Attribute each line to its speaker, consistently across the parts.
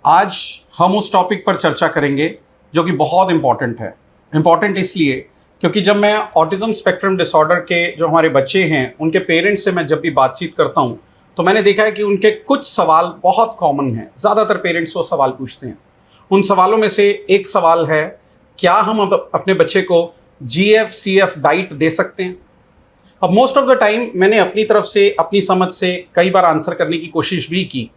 Speaker 1: आज हम उस टॉपिक पर चर्चा करेंगे जो कि बहुत इम्पॉर्टेंट है। इम्पॉर्टेंट इसलिए क्योंकि जब मैं ऑटिज्म स्पेक्ट्रम डिसऑर्डर के जो हमारे बच्चे हैं उनके पेरेंट्स से मैं जब भी बातचीत करता हूँ तो मैंने देखा है कि उनके कुछ सवाल बहुत कॉमन हैं। ज़्यादातर पेरेंट्स वो सवाल पूछते हैं। उन सवालों में से एक सवाल है, क्या हम अब अपने बच्चे को GF-CF डाइट दे सकते हैं? अब मोस्ट ऑफ द टाइम मैंने अपनी तरफ से, अपनी समझ से कई बार आंसर करने की कोशिश भी की,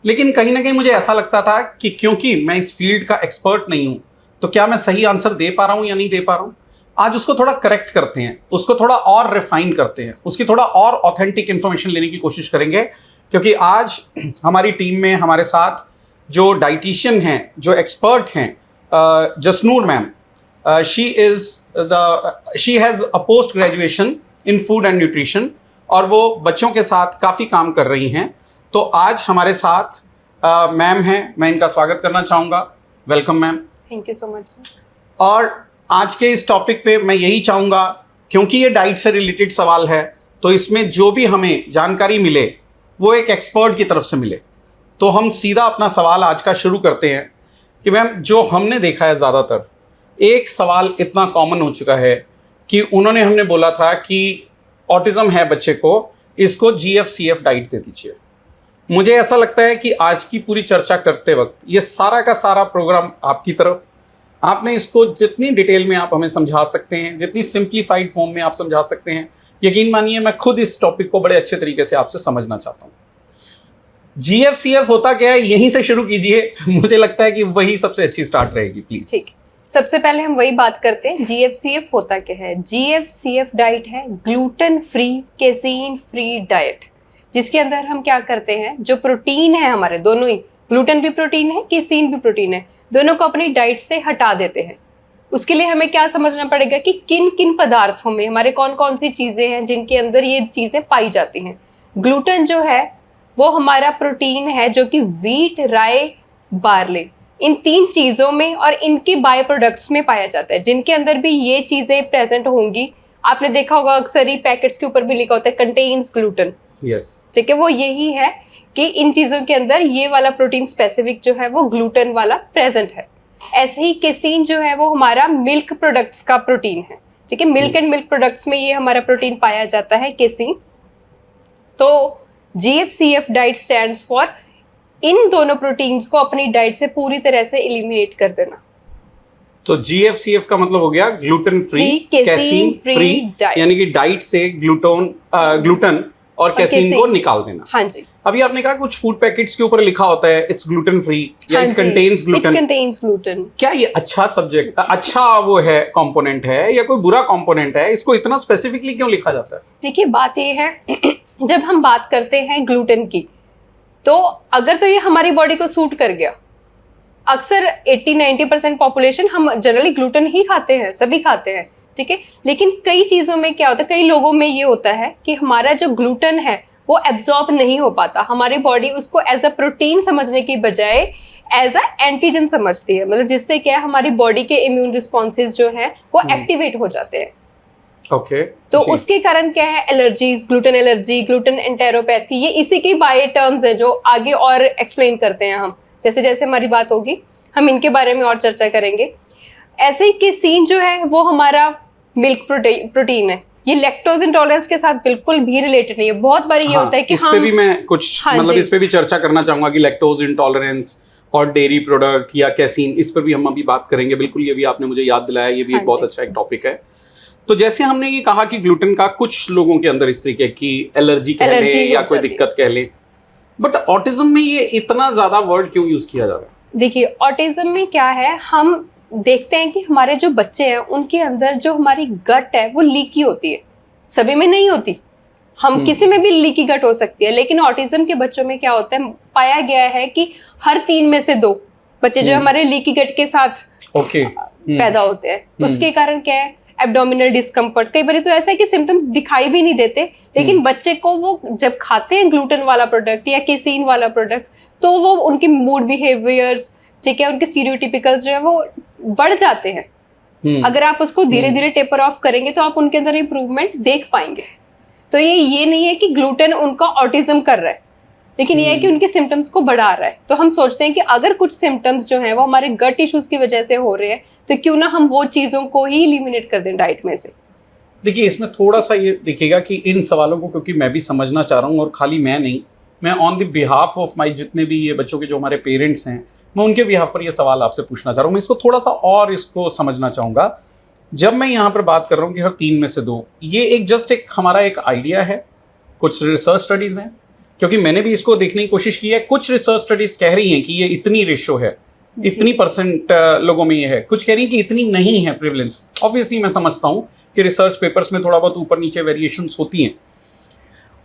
Speaker 1: लेकिन कहीं ना कहीं मुझे ऐसा लगता था कि क्योंकि मैं इस फील्ड का एक्सपर्ट नहीं हूं तो क्या मैं सही आंसर दे पा रहा हूं या नहीं दे पा रहा हूं। आज उसको थोड़ा करेक्ट करते हैं, उसको थोड़ा और रिफाइन करते हैं, उसकी थोड़ा और ऑथेंटिक इन्फॉर्मेशन लेने की कोशिश करेंगे। क्योंकि आज हमारी टीम में हमारे साथ जो डाइटिशियन हैं, जो एक्सपर्ट हैं, Jasnoor ma'am, she has a post graduation in food and nutrition और वो बच्चों के साथ काफ़ी काम कर रही हैं। तो आज हमारे साथ मैम हैं, मैं इनका स्वागत करना चाहूँगा। Welcome ma'am.
Speaker 2: Thank you so much sir.
Speaker 1: और आज के इस टॉपिक पे मैं यही चाहूँगा, क्योंकि ये डाइट से रिलेटेड सवाल है, तो इसमें जो भी हमें जानकारी मिले वो एक एक्सपर्ट की तरफ से मिले। तो हम सीधा अपना सवाल आज का शुरू करते हैं कि मैम, जो हमने देखा है ज़्यादातर एक सवाल इतना कॉमन हो चुका है कि हमने बोला था कि ऑटिज़म है बच्चे को, इसको GF-CF डाइट दे दीजिए। मुझे ऐसा लगता है कि आज की पूरी चर्चा करते वक्त ये सारा का सारा प्रोग्राम आपकी तरफ, आपने इसको जितनी डिटेल में आप हमें समझा सकते हैं, जितनी सिंप्लीफाइड फॉर्म में आप समझा सकते हैं, यकीन मानिए मैं खुद इस टॉपिक को बड़े अच्छे तरीके से आपसे समझना चाहता हूँ। GF-CF होता क्या है, यहीं से शुरू कीजिए। मुझे लगता है कि वही सबसे अच्छी स्टार्ट रहेगी, प्लीज।
Speaker 2: ठीक, सबसे पहले हम वही बात करते हैं, GF-CF होता क्या है। GF-CF डाइट है gluten free, casein free diet, जिसके अंदर हम क्या करते हैं, जो प्रोटीन है हमारे दोनों ही, ग्लूटेन भी प्रोटीन है, केसीन भी प्रोटीन है, दोनों को अपनी डाइट से हटा देते हैं। उसके लिए हमें क्या समझना पड़ेगा कि किन किन पदार्थों में हमारे कौन कौन सी चीज़ें हैं जिनके अंदर ये चीज़ें पाई जाती हैं। ग्लूटेन जो है वो हमारा प्रोटीन है जो कि वीट, राई, बार्ले, इन 3 चीज़ों में और इनके बाय प्रोडक्ट्स में पाया जाता है, जिनके अंदर भी ये चीज़ें प्रेजेंट होंगी। आपने देखा होगा अक्सर ही पैकेट्स के ऊपर भी लिखा होता है कंटेन्स ग्लूटेन। ठीक है, वो यही है कि इन चीज़ों के अंदर ये वाला प्रोटीन स्पेसिफिक जो है वो ग्लूटेन वाला प्रेजेंट है। ऐसे ही केसीन जो है वो हमारा मिल्क प्रोडक्ट्स का प्रोटीन है। ठीक है, मिल्क एंड मिल्क प्रोडक्ट्स में ये हमारा प्रोटीन पाया जाता है, केसीन। तो GF-CF diet stands for in दोनों प्रोटीन्स को अपनी डाइट से पूरी तरह से एलिमिनेट कर देना। तो
Speaker 1: GF-CF का मतलब हो गया gluten free, casein free diet, यानी कि डाइट से ग्लूटेन और कैसीन को निकाल देना।
Speaker 2: हाँ जी।
Speaker 1: अभी आपने कहा कुछ फूड पैकेट्स के ऊपर लिखा होता है इट्स ग्लूटेन फ्री या इट कंटेन्स ग्लूटेन। क्या ये अच्छा सब्जेक्ट, अच्छा वो है कंपोनेंट है या कोई बुरा कंपोनेंट है? इसको इतना स्पेसिफिकली क्यों लिखा जाता है?
Speaker 2: देखिए, बात ये है जब हम बात करते हैं ग्लूटेन की, तो अगर तो ये हमारी बॉडी को सूट कर गया, अक्सर 80-90% पॉपुलेशन हम जनरली ग्लूटेन ही खाते हैं, सभी खाते हैं। ठीक है, लेकिन कई चीज़ों में क्या होता है, कई लोगों में ये होता है कि हमारा जो ग्लूटेन है वो एब्जॉर्ब नहीं हो पाता। हमारी बॉडी उसको एज अ प्रोटीन समझने की बजाय एज अ एंटीजन समझती है, मतलब जिससे क्या है हमारी बॉडी के इम्यून रिस्पॉन्सेज जो हैं वो एक्टिवेट हो जाते हैं।
Speaker 1: ओके,
Speaker 2: तो उसके कारण क्या है, allergies, gluten allergy, gluten enteropathy, ये इसी के बाय टर्म्स है जो आगे और एक्सप्लेन करते हैं हम। जैसे जैसे हमारी बात होगी हम इनके बारे में और चर्चा करेंगे। ऐसे ही केसीन जो है वो हमारा मिल्क प्रोटीन है, ये लैक्टोज इंटॉलरेंस के साथ बिल्कुल भी रिलेटेड नहीं है। बहुत बार ये होता है कि
Speaker 1: इस पे भी मैं कुछ मतलब इस पे भी चर्चा करना चाहूंगा कि लैक्टोज इंटॉलरेंस और डेयरी प्रोडक्ट या कैसीन, इस पर भी हम अभी बात करेंगे। बिल्कुल, ये भी आपने मुझे याद दिलाया, ये भी एक बहुत अच्छा एक टॉपिक है। तो जैसे हमने ये कहा कि ग्लूटेन का कुछ लोगों के अंदर इस तरीके की एलर्जी कह लें या कोई दिक्कत कह लें, बट ऑटिज्म में ये इतना ज्यादा वर्ड क्यों यूज किया जा रहा है?
Speaker 2: देखिए, ऑटिज्म में क्या है, हम देखते हैं कि हमारे जो बच्चे हैं उनके अंदर जो हमारी गट है वो लीकी होती है। सभी में नहीं होती, हम किसी में भी लीकी गट हो सकती है, लेकिन ऑटिज्म के बच्चों में क्या होता है, पाया गया है कि हर 3 में से 2 बच्चे जो हमारे लीकी गट के साथ पैदा होते हैं। उसके कारण क्या है, एब्डोमिनल डिस्कम्फर्ट। कई बार तो ऐसा है कि सिम्टम्स दिखाई भी नहीं देते, लेकिन बच्चे को वो जब खाते हैं ग्लूटेन वाला प्रोडक्ट या केसीन वाला प्रोडक्ट, तो वो उनके मूड बिहेवियर्स, ठीक है, उनके स्टीरियोटिपिकल्स जो है वो बढ़ जाते हैं। अगर आप उसको धीरे धीरे टेपर ऑफ करेंगे तो आप उनके अंदर इंप्रूवमेंट देख पाएंगे। तो ये नहीं है कि ग्लूटेन उनका ऑटिज्म कर रहा है, लेकिन ये है कि उनके सिम्टम्स को बढ़ा रहा है। तो हम सोचते हैं कि अगर कुछ सिम्टम्स जो है वो हमारे गट इश्यूज की वजह से हो रहे हैं तो क्यों ना हम वो चीज़ों को ही एलिमिनेट कर दें डाइट में से।
Speaker 1: देखिए, इसमें थोड़ा सा ये देखिएगा कि इन सवालों को क्योंकि मैं भी समझना चाह रहा हूँ, और खाली मैं नहीं, मैं on the behalf of my जितने भी ये बच्चों के जो हमारे पेरेंट्स हैं, मैं उनके बिहाफ पर ये सवाल आपसे पूछना चाह रहा हूँ। मैं इसको थोड़ा सा और इसको समझना चाहूँगा। जब मैं यहाँ पर बात कर रहा हूँ कि हर 3 में से 2, ये एक जस्ट एक हमारा एक आइडिया है, कुछ रिसर्च स्टडीज़ हैं, क्योंकि मैंने भी इसको देखने की कोशिश की है। कुछ रिसर्च स्टडीज़ कह रही हैं कि ये इतनी रेशो है, इतनी % लोगों में ये है, कुछ कह रही हैं कि इतनी नहीं है प्रिवलेंस। ऑब्वियसली मैं समझता हूँ कि रिसर्च पेपर्स में थोड़ा बहुत ऊपर नीचे वेरिएशंस होती हैं,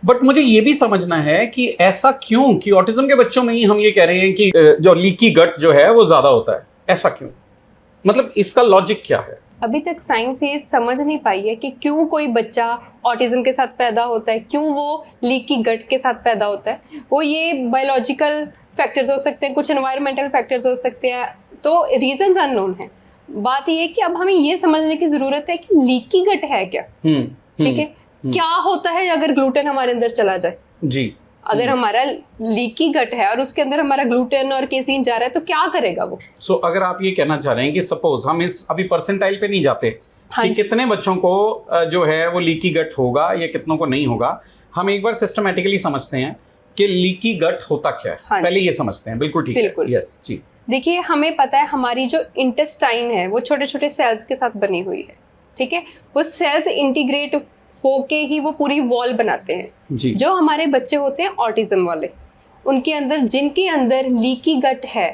Speaker 1: बट मुझे ये भी समझना है कि ऐसा क्यों कि ऑटिज्म के बच्चों में ही हम ये कह रहे हैं कि जो लीकी गट जो है वो ज़्यादा होता है, ऐसा क्यों? मतलब इसका लॉजिक क्या है?
Speaker 2: अभी तक साइंस ये समझ नहीं पाई है कि क्यों कोई बच्चा ऑटिज्म के साथ पैदा होता है, क्यों वो लीकी गट के साथ पैदा होता है। वो ये बायोलॉजिकल फैक्टर्स हो सकते हैं, कुछ एनवायरमेंटल फैक्टर्स हो सकते हैं, तो रीजंस अननोन है। बात ये है कि अब हमें ये समझने की ज़रूरत है कि लीकी गट है क्या, ठीक है, क्या होता है अगर ग्लूटेन हमारे अंदर चला जाए जी। अगर हमारा लीकी गट है और उसके अंदर हमारा ग्लूटेन और केसीन जा रहा है तो क्या करेगा वो?
Speaker 1: अगर आप ये कहना चाह रहे हैं कि सपोज हम इस अभी परसेंटाइल पे नहीं जाते कि कितने बच्चों को जो है वो लीकी गट होगा या कितनों को नहीं होगा, हम एक बार सिस्टमैटिकली समझते हैं कि लीकी गट होता क्या है। पहले ये समझते हैं। बिल्कुल ठीक है। यस जी।
Speaker 2: देखिए, हमें पता है हमारी जो इंटेस्टाइन है वो छोटे छोटे सेल्स के साथ बनी हुई है, ठीक है। वो सेल्स इंटीग्रेट होके ही वो पूरी वॉल बनाते हैं जी। जो हमारे बच्चे होते हैं ऑटिज्म वाले, उनके अंदर जिनके अंदर लीकी गट है,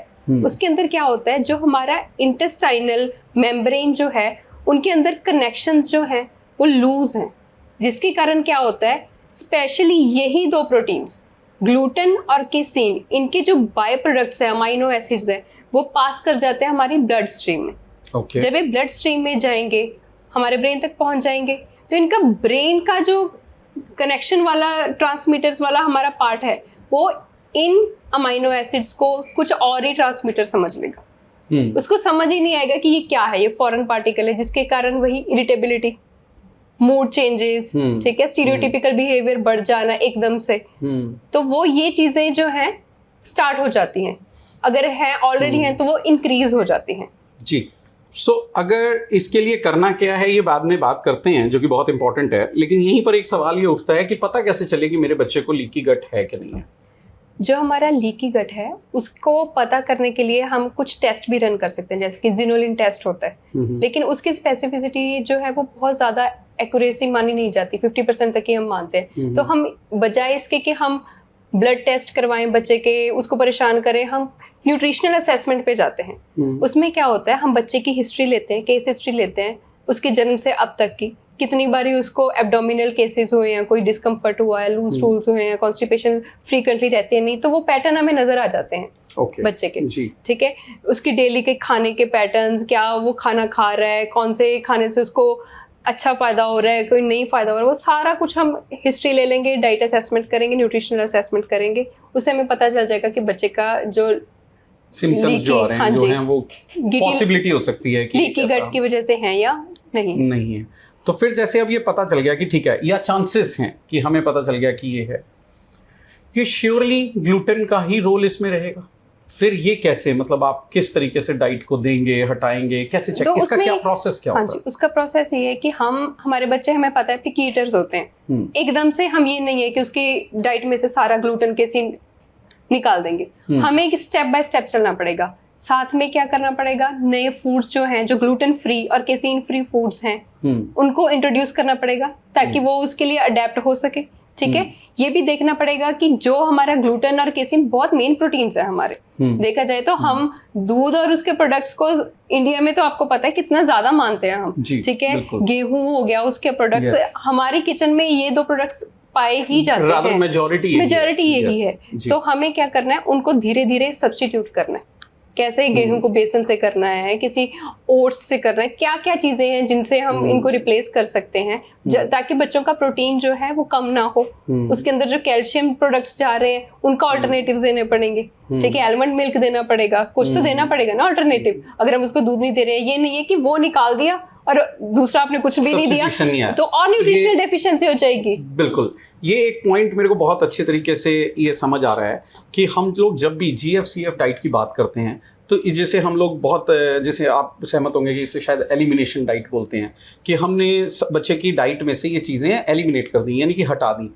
Speaker 2: उसके अंदर क्या होता है, जो हमारा इंटेस्टाइनल मेम्ब्रेन जो है उनके अंदर कनेक्शंस जो हैं वो लूज हैं, जिसके कारण क्या होता है, स्पेशली यही 2 प्रोटीन्स ग्लूटेन और केसीन, इनके जो बाय प्रोडक्ट्स है, अमाइनो एसिड्स है, वो पास कर जाते हैं हमारी ब्लड स्ट्रीम में। जब ये ब्लड स्ट्रीम में जाएंगे, हमारे ब्रेन तक पहुंच जाएंगे, तो इनका ब्रेन का जो कनेक्शन वाला ट्रांसमीटर्स वाला हमारा पार्ट है वो इन अमाइनो एसिड्स को कुछ और ही ट्रांसमीटर समझ लेगा। उसको समझ ही नहीं आएगा कि ये क्या है, ये फॉरेन पार्टिकल है, जिसके कारण वही इरिटेबिलिटी, मूड चेंजेस, ठीक है, स्टीरियोटिपिकल बिहेवियर बढ़ जाना एकदम से, तो वो ये चीजें जो हैं स्टार्ट हो जाती हैं। अगर है ऑलरेडी हैं तो वो इंक्रीज हो जाती हैं
Speaker 1: जी। अगर इसके लिए करना क्या है ये बाद में बात करते हैं, जो कि बहुत इंपॉर्टेंट है, लेकिन यहीं पर एक सवाल ये उठता है कि पता कैसे चले कि मेरे बच्चे को लीकी गट है कि नहीं है।
Speaker 2: जो हमारा लीकी गट है उसको पता करने के लिए हम कुछ टेस्ट भी रन कर सकते हैं, जैसे कि जिनोलिन टेस्ट होता है, लेकिन उसकी स्पेसिफिसिटी जो है वो बहुत ज़्यादा एक्यूरेसी मानी नहीं जाती, 50% तक ही हम मानते हैं। तो हम बजाय इसके कि हम ब्लड टेस्ट करवाएं बच्चे के, उसको परेशान करें, हम न्यूट्रिशनल असेसमेंट पे जाते हैं। उसमें क्या होता है, हम बच्चे की हिस्ट्री लेते हैं, केस हिस्ट्री लेते हैं, उसके जन्म से अब तक की, कितनी बारी उसको एब्डोमिनल केसेस हुए हैं, कोई डिस्कम्फर्ट हुआ है, लूज स्टूल्स हुए हैं, कॉन्स्टिपेशन फ्रीक्वेंटली रहती है नहीं, तो वो पैटर्न हमें नजर आ जाते हैं बच्चे के, ठीक है। उसकी डेली के खाने के पैटर्न्स, क्या वो खाना खा रहा है, कौन से खाने से उसको अच्छा फ़ायदा हो रहा है, कोई नहीं फ़ायदा हो रहा है, वो सारा कुछ हम हिस्ट्री ले लेंगे, डाइट असेसमेंट करेंगे, न्यूट्रिशनल असेसमेंट करेंगे, उससे हमें पता चल जाएगा कि बच्चे का जो
Speaker 1: सिम्टम्स जो आ रहे हैं, जो हैं वो पॉसिबिलिटी हो सकती है कि
Speaker 2: लीकी गट की वजह से हैं या नहीं
Speaker 1: है। तो फिर जैसे अब ये पता चल गया कि ठीक है, या चांसेस हैं कि हमें पता चल गया कि ये है, ये श्योरली ग्लूटेन का ही रोल इसमें रहेगा। फिर ये कैसे, मतलब आप किस तरीके से डाइट को देंगे, हटाएंगे, कैसे चेक, तो इसका क्या प्रोसेस क्या होता है?
Speaker 2: उसका प्रोसेस ये है कि हमारे बच्चे, हमें पता है पिकी ईटर्स होते हैं, एकदम से हम ये नहीं है कि उसकी डाइट में से सारा ग्लूटेन केसीन निकाल देंगे, हमें एक स्टेप बाय स्टेप चलना पड़ेगा। साथ में क्या करना पड़ेगा, नए फूड्स जो हैं, जो ग्लूटेन फ्री और केसीन फ्री फूड्स हैं, उनको इंट्रोड्यूस करना पड़ेगा ताकि वो उसके लिए अडेप्ट हो सके, ठीक है। ये भी देखना पड़ेगा कि जो हमारा ग्लूटेन और केसीन बहुत मेन प्रोटीन्स है हमारे, देखा जाए तो हम दूध और उसके प्रोडक्ट्स को इंडिया में तो आपको पता है कितना ज्यादा मानते हैं हम, ठीक है। गेहूं हो गया, उसके प्रोडक्ट्स, हमारी किचन में ये 2 प्रोडक्ट्स पाए ही जाते हैं, मेजॉरिटी यही है। तो हमें क्या करना है, उनको धीरे धीरे सब्स्टिट्यूट करना है। कैसे गेहूं को बेसन से करना है, किसी ओट्स से करना है, क्या क्या चीजें हैं जिनसे हम इनको रिप्लेस कर सकते हैं, ताकि बच्चों का प्रोटीन जो है वो कम ना हो। उसके अंदर जो कैल्शियम प्रोडक्ट्स जा रहे हैं उनका ऑल्टरनेटिव देने पड़ेंगे, ठीक है। आलमंड मिल्क देना पड़ेगा, कुछ तो देना पड़ेगा ना ऑल्टरनेटिव। अगर हम उसको दूध नहीं दे रहे हैं, ये नहीं है कि वो निकाल दिया और दूसरा आपने कुछ भी नहीं दिया, तो और न्यूट्रिशनल डेफिशिएंसी हो जाएगी।
Speaker 1: बिल्कुल। ये एक पॉइंट मेरे को बहुत अच्छे तरीके से ये समझ आ रहा है कि हम लोग जब भी GFCF डाइट की बात करते हैं तो जैसे हम लोग बहुत, जैसे आप सहमत होंगे कि इसे शायद एलिमिनेशन डाइट बोलते हैं, कि हमने बच्चे की डाइट में से ये चीज़ें एलिमिनेट कर दी, यानी कि हटा दी।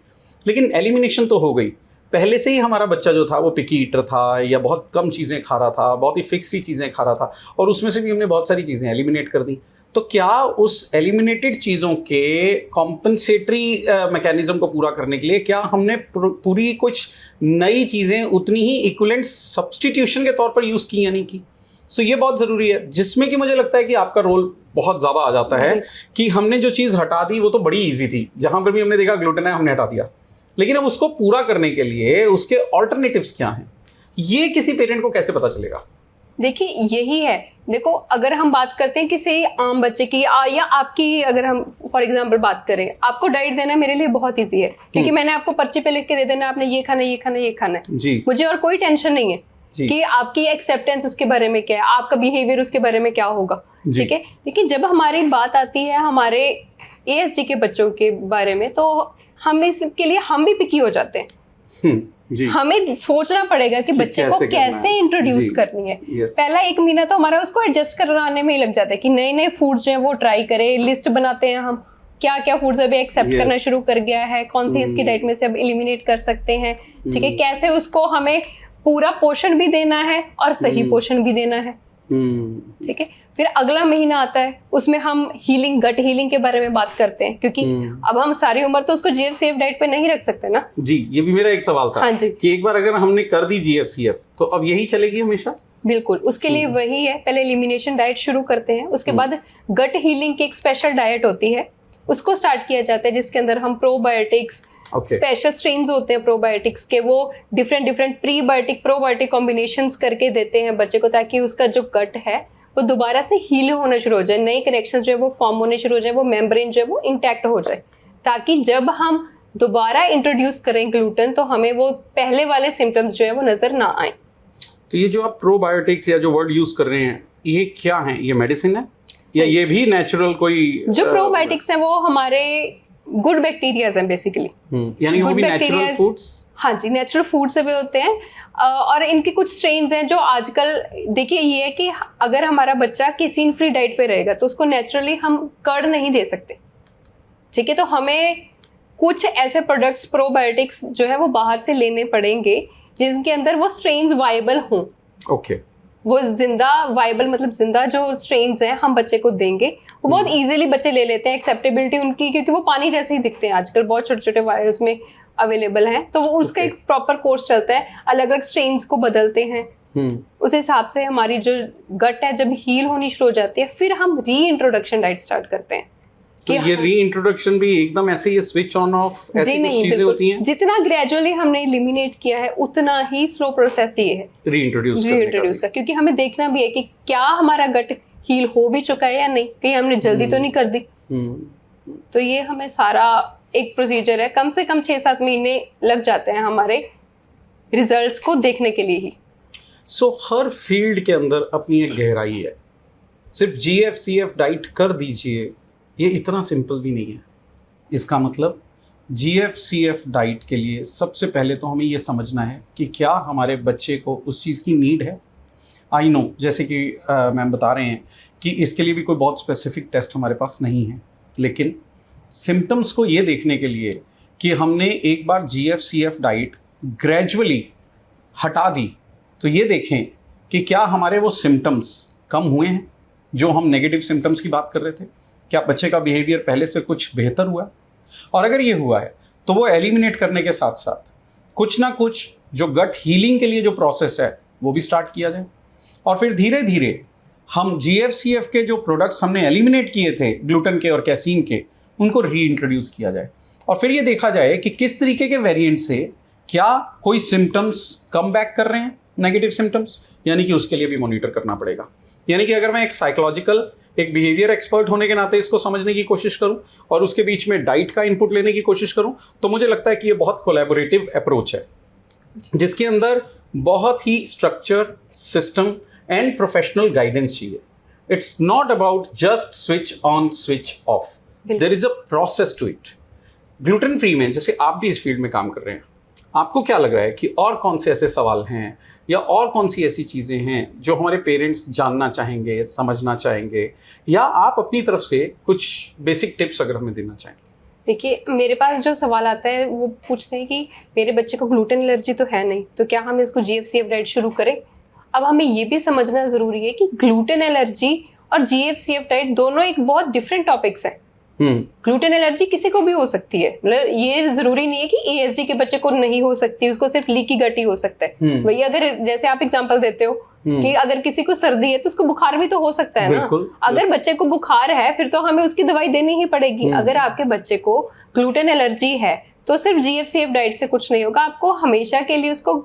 Speaker 1: लेकिन एलिमिनेशन तो हो गई, पहले से ही हमारा बच्चा जो था वो पिकी ईटर था या बहुत कम चीज़ें खा रहा था, बहुत ही फिक्स सी चीज़ें खा रहा था, और उसमें से भी हमने बहुत सारी चीज़ें एलिमिनेट कर दी। तो क्या उस एलिमिनेटेड चीज़ों के कॉम्पनसेटरी मैकेनिज्म को पूरा करने के लिए क्या हमने पूरी कुछ नई चीज़ें उतनी ही इक्विवेलेंट सब्स्टिट्यूशन के तौर पर यूज़ की या नहीं की? सो ये बहुत ज़रूरी है, जिसमें कि मुझे लगता है कि आपका रोल बहुत ज़्यादा आ जाता है कि हमने जो चीज़ हटा दी वो तो बड़ी ईजी थी, जहाँ पर भी हमने देखा ग्लूटेन है हमने हटा दिया, लेकिन अब उसको पूरा करने के लिए उसके ऑल्टरनेटिव्स क्या हैं, ये किसी पेरेंट को कैसे पता चलेगा?
Speaker 2: देखिए यही है, देखो अगर हम बात करते हैं किसी आम बच्चे की या आपकी, अगर हम फॉर एग्जांपल बात करें, आपको डाइट देना मेरे लिए बहुत इजी है, क्योंकि मैंने आपको पर्ची पे लिख के दे देना, आपने ये खाना ये खाना ये खाना है
Speaker 1: जी,
Speaker 2: मुझे और कोई टेंशन नहीं है कि आपकी एक्सेप्टेंस उसके बारे में क्या है, आपका बिहेवियर उसके बारे में क्या होगा, ठीक है। लेकिन जब हमारी बात आती है हमारे ASD के बच्चों के बारे में, तो हम इसके लिए हम भी पिकी हो जाते हैं।
Speaker 1: जी।
Speaker 2: हमें सोचना पड़ेगा कि बच्चे को कैसे इंट्रोड्यूस करनी है। पहला 1 महीना तो हमारा उसको एडजस्ट कराने में ही लग जाता है कि नए नए फूड्स जो है वो ट्राई करे, लिस्ट बनाते हैं हम क्या क्या फूड्स अभी एक्सेप्ट करना शुरू कर गया है, कौन सी इसकी डाइट में से अब एलिमिनेट कर सकते हैं, ठीक है। कैसे उसको हमें पूरा पोषण भी देना है और सही पोषण भी देना है, ठीक है। फिर अगला महीना आता है, उसमें हम हीलिंग, गट हीलिंग के बारे में बात करते हैं, क्योंकि अब हम सारी उम्र तो उसको GFCF डाइट पे नहीं रख सकते ना।
Speaker 1: जी, ये भी मेरा एक सवाल था।
Speaker 2: हाँ जी,
Speaker 1: कि एक बार अगर हमने कर दी GFCF तो अब यही चलेगी हमेशा?
Speaker 2: बिल्कुल, उसके लिए वही है, पहले एलिमिनेशन डाइट शुरू करते हैं, उसके बाद गट हीलिंग की एक स्पेशल डाइट होती है, उसको स्टार्ट किया जाता है, जिसके अंदर हम प्रोबायोटिक्स, स्पेशल स्ट्रेन्स होते हैं प्रोबायोटिक्स के, वो डिफरेंट प्रीबायोटिक प्रोबायोटिक कॉम्बिनेशंस करके देते हैं बच्चे को, ताकि उसका जो गट है वो दोबारा से हील होना शुरू हो जाए, नए कनेक्शंस जो है वो फॉर्म होने शुरू हो जाए, वो मेम्ब्रेन जो है वो इंटैक्ट हो जाए, ताकि जब हम दोबारा इंट्रोड्यूस करें ग्लूटेन तो हमें वो पहले वाले सिम्टम्स जो है वो नजर ना आए।
Speaker 1: तो ये जो आप प्रोबायोटिक्स या जो वर्ड यूज कर रहे हैं, ये क्या है? ये मेडिसिन है या ये भी नेचुरल कोई?
Speaker 2: जो प्रोबायोटिक्स हैं वो हमारे गुड बैक्टीरियाज हैं बेसिकली,
Speaker 1: यानी वो भी नेचुरल फूड्स।
Speaker 2: हाँ जी, नेचुरल फूड से भी होते हैं, और इनके कुछ स्ट्रेन्स हैं जो आजकल, देखिए ये है कि अगर हमारा बच्चा केसीन फ्री डाइट पे रहेगा तो उसको नेचुरली हम कर्ड नहीं दे सकते, ठीक है। तो हमें कुछ ऐसे प्रोडक्ट्स प्रोबायोटिक्स जो है वो बाहर से लेने पड़ेंगे जिनके अंदर वो स्ट्रेन्स वायबल हों।
Speaker 1: ओके,
Speaker 2: वो जिंदा वायबल मतलब जिंदा जो स्ट्रेन्स हैं हम बच्चे को देंगे, वो बहुत इजीली बच्चे ले लेते हैं, एक्सेप्टेबिलिटी उनकी, क्योंकि वो पानी जैसे ही दिखते हैं आजकल, बहुत छोटे छोटे वायल्स में अवेलेबल हैं, तो वो उसका एक प्रॉपर कोर्स चलता है, अलग अलग स्ट्रेन्स को बदलते हैं, उस हिसाब से हमारी जो गट है जब हील होनी शुरू हो जाती है, फिर हम री इंट्रोडक्शन डाइट स्टार्ट करते हैं।
Speaker 1: तो ये री इंट्रोडक्शन भी एकदम ऐसे ये स्विच ऑन ऑफ ऐसी कुछ चीजें होती हैं?
Speaker 2: जितना ग्रेजुअली हमने एलिमिनेट किया है उतना ही स्लो प्रोसेस ये है री इंट्रोड्यूस का, क्योंकि हमें देखना भी है कि क्या हमारा गट हील हो भी चुका है या नहीं, कहीं हमने जल्दी तो नहीं कर दी। तो ये हमें सारा एक प्रोसीजर है, कम से कम 6-7 महीने लग जाते हैं हमारे रिजल्ट्स को देखने के लिए ही।
Speaker 1: सो हर फील्ड के अंदर अपनी एक गहराई है, सिर्फ GFCF डाइट कर दीजिए ये इतना सिंपल भी नहीं है। इसका मतलब GFCF डाइट के लिए सबसे पहले तो हमें ये समझना है कि क्या हमारे बच्चे को उस चीज़ की नीड है। आई नो, जैसे कि मैम बता रहे हैं कि इसके लिए भी कोई बहुत स्पेसिफिक टेस्ट हमारे पास नहीं है, लेकिन सिम्टम्स को ये देखने के लिए कि हमने एक बार GFCF डाइट ग्रेजुअली हटा दी, तो ये देखें कि क्या हमारे वो सिम्टम्स कम हुए हैं, जो हम नेगेटिव सिम्टम्स की बात कर रहे थे, क्या बच्चे का बिहेवियर पहले से कुछ बेहतर हुआ, और अगर ये हुआ है तो वो एलिमिनेट करने के साथ साथ कुछ ना कुछ जो गट हीलिंग के लिए जो प्रोसेस है वो भी स्टार्ट किया जाए, और फिर धीरे धीरे हम GFCF के जो प्रोडक्ट्स हमने एलिमिनेट किए थे ग्लूटेन के और कैसीन के, उनको री इंट्रोड्यूस किया जाए, और फिर ये देखा जाए कि किस तरीके के वेरिएंट से क्या कोई सिम्टम्स कम बैक कर रहे हैं, नेगेटिव सिम्टम्स, यानी कि उसके लिए भी मॉनिटर करना पड़ेगा। यानी कि अगर मैं एक साइकोलॉजिकल, एक बिहेवियर एक्सपर्ट होने के नाते इसको समझने की कोशिश करूं और उसके बीच में डाइट का इनपुट लेने की कोशिश करूं, तो मुझे लगता है कि ये बहुत कोलैबोरेटिव अप्रोच है, जिसके अंदर बहुत ही structure, system and professional guidance चाहिए। It's not about just switch on switch off, there is a process to it. Gluten free में, जैसे आप भी इस फील्ड में काम कर रहे हैं, आपको क्या लग रहा है कि और कौन से ऐसे सवाल हैं या और कौन सी ऐसी चीज़ें हैं जो हमारे पेरेंट्स जानना चाहेंगे, समझना चाहेंगे, या आप अपनी तरफ से कुछ बेसिक टिप्स अगर हमें देना चाहें?
Speaker 2: देखिए, मेरे पास जो सवाल आता है वो पूछते हैं कि मेरे बच्चे को ग्लूटेन एलर्जी तो है नहीं, तो क्या हम इसको GFCF डाइट शुरू करें? अब हमें ये भी समझना ज़रूरी है कि ग्लूटेन एलर्जी और GFCF डाइट दोनों एक बहुत डिफरेंट टॉपिक्स हैं। ग्लूटेन एलर्जी किसी को भी हो सकती है, मतलब ये जरूरी नहीं है कि ASD के बच्चे को नहीं हो सकती, उसको सिर्फ लीकी गट ही हो सकता है। वही अगर जैसे आप एग्जांपल देते हो कि अगर किसी को सर्दी है तो उसको बुखार भी तो हो सकता है ना। अगर बच्चे को बुखार है फिर तो हमें उसकी दवाई देनी ही पड़ेगी। अगर आपके बच्चे को ग्लूटेन एलर्जी है तो सिर्फ GFCF डाइट से कुछ नहीं होगा, आपको हमेशा के लिए उसको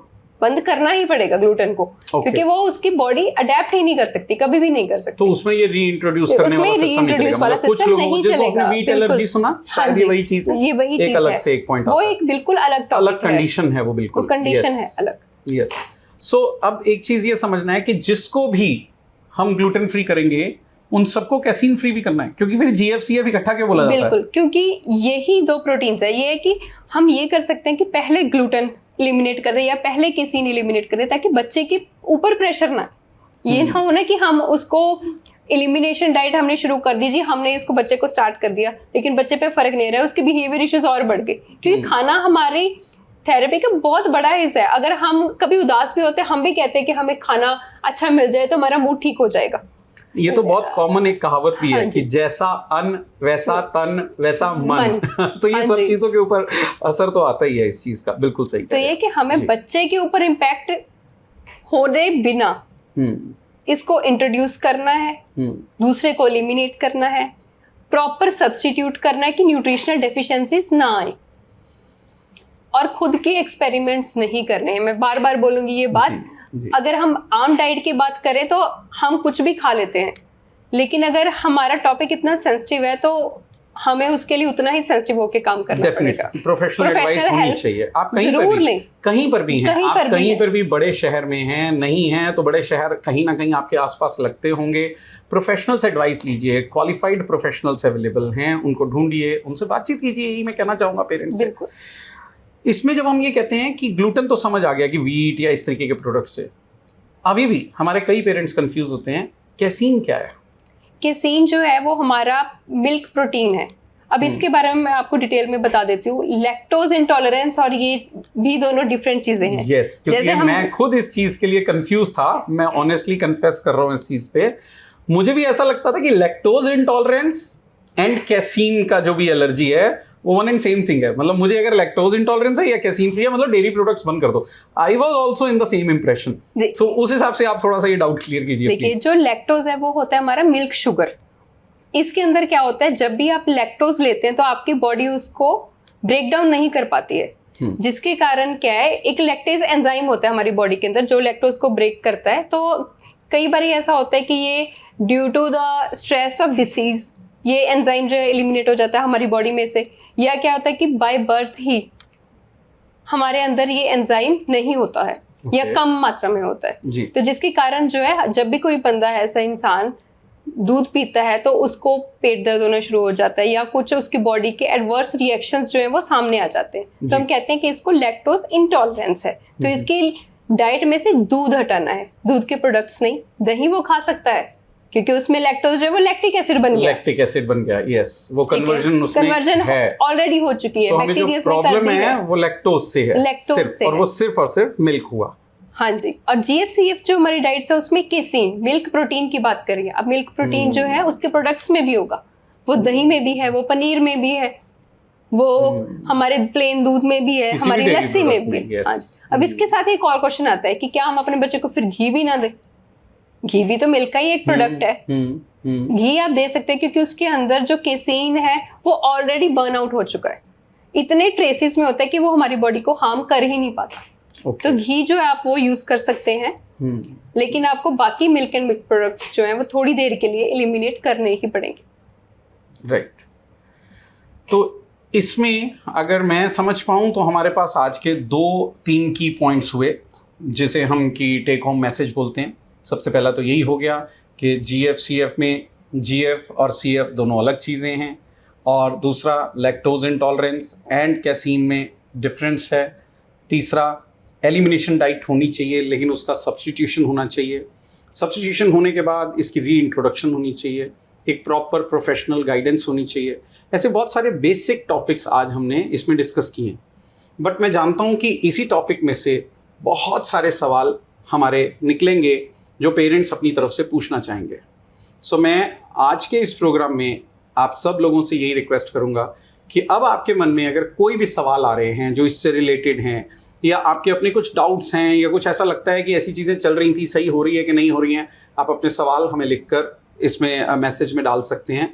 Speaker 2: बंद करना ही पड़ेगा ग्लूटेन को, क्योंकि वो उसकी बॉडी अडेप्ट ही नहीं कर सकती, कभी भी नहीं कर सकती।
Speaker 1: तो उसमें ये रीइंट्रोड्यूस करने वाला सिस्टम नहीं चलेगा। मतलब कुछ लोगों को आपने वीट एलर्जी सुना, शायद ये वही चीज है,
Speaker 2: ये वही चीज है,
Speaker 1: अलग से एक पॉइंट,
Speaker 2: वो एक बिल्कुल अलग टॉपिक है,
Speaker 1: अलग कंडीशन है, वो बिल्कुल
Speaker 2: कंडीशन है अलग।
Speaker 1: यस। सो अब एक चीज ये समझना है कि जिसको भी हम ग्लूटेन फ्री करेंगे उन सबको कैसीन फ्री भी करना है, क्योंकि फिर GFCF इकट्ठा क्यों बोला जाता है?
Speaker 2: बिल्कुल, क्योंकि यही दो प्रोटीन्स है। ये है कि हम ये कर सकते हैं कि पहले ग्लूटेन एलिमिनेट कर दे या पहले केसीन एलिमिनेट कर दे, ताकि बच्चे के ऊपर प्रेशर ना, ये ना हो ना कि हम उसको एलिमिनेशन डाइट हमने शुरू कर दी जी, हमने इसको बच्चे को स्टार्ट कर दिया लेकिन बच्चे पे फर्क नहीं रहा है, उसके बिहेवियर इश्यूज और बढ़ गए। क्योंकि खाना हमारी थेरेपी का बहुत बड़ा हिस्सा है। अगर हम कभी उदास भी होते हैं, हम भी कहते हैं कि हमें खाना अच्छा मिल जाए तो हमारा मूड ठीक हो जाएगा।
Speaker 1: ये तो बहुत कॉमन एक कहावत भी है कि जैसा अन्न वैसा तन वैसा मन। तो ये सब चीजों के ऊपर असर तो आता ही है इस चीज का, बिल्कुल सही।
Speaker 2: तो ये कि हमें बच्चे के ऊपर इम्पैक्ट होने बिना इसको इंट्रोड्यूस करना है, दूसरे को एलिमिनेट करना है, प्रॉपर सब्स्टिट्यूट करना है कि न्यूट्रिशनल डेफिशिएंसीज ना आए, और खुद के एक्सपेरिमेंट्स नहीं करने हैं। मैं बार बार बोलूंगी ये बात। अगर हम आम डाइट की बात करें तो हम कुछ भी खा लेते हैं, लेकिन अगर हमारा टॉपिक इतना सेंसिटिव है तो हमें उसके लिए उतना ही सेंसिटिव होकर काम करना पड़ेगा।
Speaker 1: प्रोफेशनल एडवाइस होनी चाहिए। आप कहीं पर भी हैं, आप कहीं पर भी बड़े शहर में हैं, नहीं हैं तो बड़े शहर कहीं ना कहीं आपके आसपास लगते होंगे, प्रोफेशनल्स एडवाइस लीजिए, क्वालिफाइड प्रोफेशनल्स अवेलेबल हैं, उनको ढूंढिए, उनसे बातचीत कीजिए। यही मैं कहना चाहूँगा पेरेंट्स से। इसमें जब हम ये कहते हैं कि ग्लूटेन तो समझ आ गया कि वीट या इस तरीके के प्रोडक्ट से, अभी भी हमारे कई पेरेंट्स कंफ्यूज होते हैं, कैसीन क्या है?
Speaker 2: कैसीन जो है वो हमारा मिल्क प्रोटीन है। अब इसके बारे में मैं आपको डिटेल में बता देती हूँ। लैक्टोज इंटॉलरेंस और ये भी दोनों डिफरेंट चीजें हैं।
Speaker 1: यस, क्योंकि मैं खुद इस चीज के लिए कंफ्यूज था, मैं ऑनेस्टली कन्फेस कर रहा हूँ इस चीज पे। मुझे भी ऐसा लगता था कि लैक्टोज इंटॉलरेंस एंड कैसीन का जो भी एलर्जी है वो वन एंड सेम थिंग है। मतलब मुझे अगर लैक्टोज इंटॉलरेंस है या कैसीन फ्री है, मतलब डेयरी प्रोडक्ट्स बंद कर दो। I was also in the same impression. So उस हिसाब से आप थोड़ा सा ये डाउट क्लियर कीजिए।
Speaker 2: देखिए, जो लैक्टोज है वो होता है हमारा मिल्क शुगर। इसके अंदर क्या होता है, जब भी आप लैक्टोज लेते हैं तो आपकी बॉडी उसको ब्रेक डाउन नहीं कर पाती है, जिसके कारण क्या है, एक लैक्टेज एंजाइम होता है हमारी बॉडी के अंदर जो लैक्टोज को ब्रेक करता है। तो कई बार ऐसा होता है कि ये due to the stress of disease ये एंजाइम जो है एलिमिनेट हो जाता है हमारी बॉडी में से, या क्या होता है कि बाय बर्थ ही हमारे अंदर ये एंजाइम नहीं होता है या कम मात्रा में होता है। तो जिसके कारण जो है, जब भी कोई बंदा है, ऐसा इंसान दूध पीता है तो उसको पेट दर्द होना शुरू हो जाता है या कुछ उसकी बॉडी के एडवर्स रिएक्शंस जो है वो सामने आ जाते हैं। तो हम कहते हैं कि इसको लैक्टोज इंटॉलरेंस है। तो इसकी डाइट में से दूध हटाना है, दूध के प्रोडक्ट्स नहीं। दही वो खा सकता है क्योंकि उसमें लैक्टोज जो है वो लैक्टिक एसिड बन गया।
Speaker 1: लैक्टिक एसिड बन गया, यस, वो कन्वर्जन है,
Speaker 2: ऑलरेडी हो चुकी है। बैक्टीरिया से
Speaker 1: प्रॉब्लम है वो लैक्टोज से है,
Speaker 2: लैक्टोज से,
Speaker 1: और वो सिर्फ और सिर्फ मिल्क हुआ।
Speaker 2: हाँ जी। और GFCF जो हमारी डाइट है उसमें केसीन मिल्क प्रोटीन की बात करिए। अब मिल्क प्रोटीन जो है उसके प्रोडक्ट्स में भी होगा, वो दही में भी है, वो पनीर में भी है, वो हमारे प्लेन दूध में भी है, हमारी लस्सी में भी है। अब इसके साथ एक और क्वेश्चन आता है कि क्या हम अपने बच्चे को फिर घी भी ना दें? घी भी तो मिल्क का ही एक प्रोडक्ट है। घी आप दे सकते हैं क्योंकि उसके अंदर जो केसीन है वो ऑलरेडी बर्न आउट हो चुका है, इतने ट्रेसेस में होता है कि वो हमारी बॉडी को हार्म कर ही नहीं पाता। तो घी जो है आप वो यूज कर सकते हैं, लेकिन आपको बाकी मिल्क एंड मिल्क प्रोडक्ट्स जो हैं वो थोड़ी देर के लिए एलिमिनेट करने ही पड़ेंगे।
Speaker 1: राइट। तो इसमें अगर मैं समझ पाऊं तो हमारे पास आज के 2-3 की पॉइंट्स हुए जिसे हम की टेक होम मैसेज बोलते हैं। सबसे पहला तो यही हो गया कि GFCF में GF और CF दोनों अलग चीज़ें हैं, और दूसरा लैक्टोज इंटॉलरेंस एंड कैसीन में डिफरेंस है। तीसरा एलिमिनेशन डाइट होनी चाहिए लेकिन उसका सब्स्टिट्यूशन होना चाहिए। सब्स्टिट्यूशन होने के बाद इसकी री इंट्रोडक्शन होनी चाहिए, एक प्रॉपर प्रोफेशनल गाइडेंस होनी चाहिए। ऐसे बहुत सारे बेसिक टॉपिक्स आज हमने इसमें डिस्कस किए हैं, बट मैं जानता हूँ कि इसी टॉपिक में से बहुत सारे सवाल हमारे निकलेंगे जो पेरेंट्स अपनी तरफ से पूछना चाहेंगे। सो मैं आज के इस प्रोग्राम में आप सब लोगों से यही रिक्वेस्ट करूँगा कि अब आपके मन में अगर कोई भी सवाल आ रहे हैं जो इससे रिलेटेड हैं, या आपके अपने कुछ डाउट्स हैं, या कुछ ऐसा लगता है कि ऐसी चीज़ें चल रही थी, सही हो रही है कि नहीं हो रही हैं, आप अपने सवाल हमें लिखकर इसमें मैसेज में डाल सकते हैं।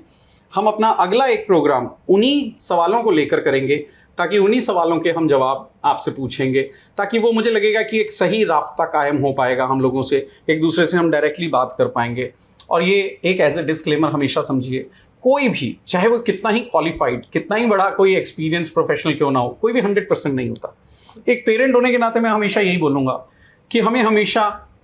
Speaker 1: हम अपना अगला एक प्रोग्राम उन्हीं सवालों को लेकर करेंगे, ताकि उन्हीं सवालों के हम जवाब आपसे पूछेंगे, ताकि वो मुझे लगेगा कि एक सही रास्ता कायम हो पाएगा हम लोगों से, एक दूसरे से हम डायरेक्टली बात कर पाएंगे। और ये एक एज ए डिस्क्लेमर हमेशा समझिए, कोई भी चाहे वो कितना ही क्वालिफाइड, कितना ही बड़ा कोई एक्सपीरियंस प्रोफेशनल क्यों ना हो, कोई भी 100% नहीं होता। एक पेरेंट होने के नाते मैं हमेशा यही बोलूँगा कि हमें हमेशा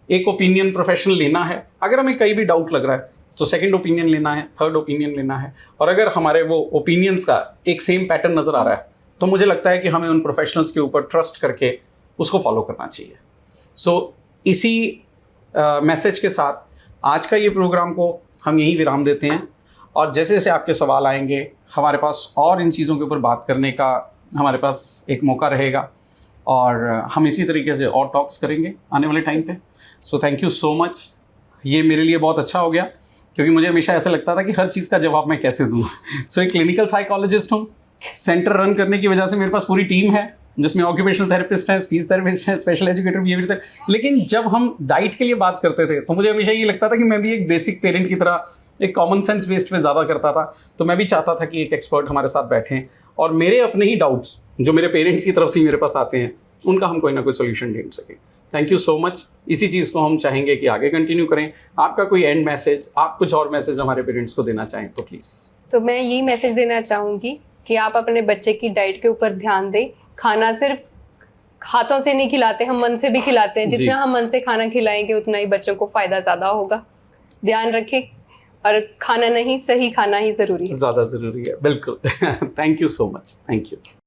Speaker 1: एक ओपिनियन प्रोफेशनल लेना है। अगर हमें कहीं भी डाउट लग रहा है तो सेकंड ओपिनियन लेना है, थर्ड ओपिनियन लेना है, और अगर हमारे वो ओपिनियंस का एक सेम पैटर्न नज़र आ रहा है तो मुझे लगता है कि हमें उन प्रोफेशनल्स के ऊपर ट्रस्ट करके उसको फॉलो करना चाहिए। सो इसी मैसेज के साथ आज का ये प्रोग्राम को हम यहीं विराम देते हैं, और जैसे जैसे आपके सवाल आएंगे हमारे पास और इन चीज़ों के ऊपर बात करने का हमारे पास एक मौका रहेगा, और हम इसी तरीके से और टॉक्स करेंगे आने वाले टाइम पे। So thank you so much. ये मेरे लिए बहुत अच्छा हो गया, क्योंकि मुझे हमेशा ऐसा लगता था कि हर चीज़ का जवाब मैं कैसे दूँ। सो एक क्लिनिकल साइकोलॉजिस्ट हूँ, सेंटर रन करने की वजह से मेरे पास पूरी टीम है जिसमें ऑक्यूपेशनल थेरेपिस्ट हैं, स्पीच थेरेपिस्ट हैं, स्पेशल एजुकेटर, बिहेवियर थेरेपिस्ट। लेकिन जब हम डाइट के लिए बात करते थे तो मुझे हमेशा ये लगता था कि मैं भी एक बेसिक पेरेंट की तरह एक कॉमन सेंस बेस्ड पे ज़्यादा करता था। तो मैं भी चाहता था कि एक एक्सपर्ट हमारे साथ बैठें और मेरे अपने ही डाउट्स जो मेरे पेरेंट्स की तरफ से मेरे पास आते हैं उनका हम कोई ना कोई सोल्यूशन ढूंढ सकें। Thank you so much. इसी चीज़ को हम चाहेंगे कि आगे कंटिन्यू करें। आपका कोई एंड मैसेज, आप कुछ और मैसेज हमारे पेरेंट्स को देना चाहें तो प्लीज़।
Speaker 2: तो मैं यही मैसेज देना चाहूँगी कि आप अपने बच्चे की डाइट के ऊपर ध्यान दें। खाना सिर्फ हाथों से नहीं खिलाते, हम मन से भी खिलाते हैं। जितना हम मन से खाना खिलाएंगे उतना ही बच्चों को फ़ायदा ज़्यादा होगा। ध्यान रखें, और खाना नहीं, सही खाना ही ज़रूरी है,
Speaker 1: ज़्यादा ज़रूरी है। बिल्कुल। Thank you so much. Thank you.